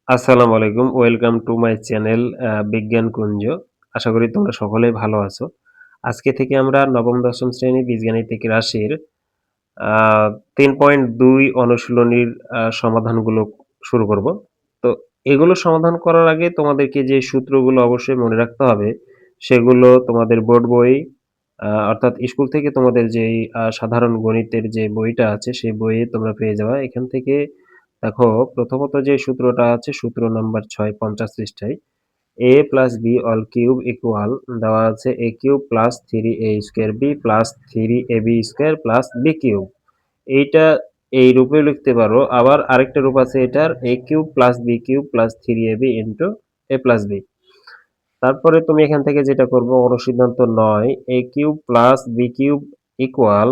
আসসালামু আলাইকুম। Welcome to my channel বিজ্ঞান কুঞ্জ। আশা করি তোমরা সকলেই ভালো আছো। আজকে থেকে আমরা নবম-দশম শ্রেণী বীজগাণিতিক রাশির আ ৩.২ অনুশীলনীর সমাধানগুলো শুরু করব। তো এগুলো সমাধান করার আগে তোমাদেরকে যে সূত্রগুলো অবশ্যই মনে রাখতে হবে, সেগুলো তোমাদের বোর্ড বই অর্থাৎ স্কুল থেকে তোমাদের যেই সাধারণ গণিতের যে বইটা আছে, সেই বইয়ে তোমরা পেয়ে যাবা। এখান থেকে দেখো প্রথমত যে সূত্রটা আছে, সূত্র নাম্বার ৬ ৫০ পৃষ্ঠায় a plus B all cube equal দেওয়া আছে a cube plus 3a square B plus 3ab square plus B cube. এইটা এই রূপে লিখতে পারো। আবার আরেকটা রূপ আছে এটার a cube plus B cube plus 3ab into a plus B. তারপরে তুমি এখান থেকে যেটা করবো অনুসিদ্ধান্ত ৯ a cube plus B cube equal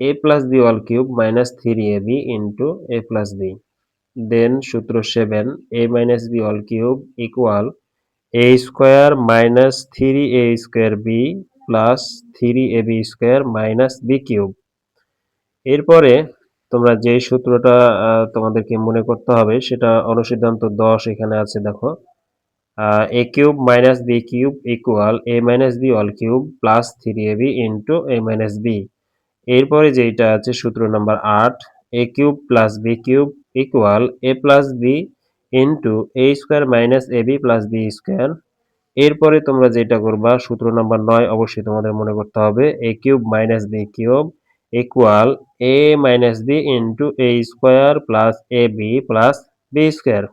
a plus B all cube minus 3ab into a plus B. Then সূত্র 7 a minus B all cube equal a square minus 3a square B plus 3ab square minus B cube. এরপরে তোমরা যে সূত্রটা তোমাদেরকে মনে করতে হবে সেটা অনুসিদ্ধান্ত 10 এখানে আছে দেখো। a cube minus B cube equal a minus B all cube plus 3ab into a minus B. এরপরে যেটা আছে সূত্র number ৮ a cube plus B cube equal a plus B into a square minus ab plus B square. এরপরে তোমরা যেটা করবা সূত্র number ৯ অবশ্যই তোমাদের মনে করতে হবে a cube minus B cube equal a minus B into a square plus ab plus B square.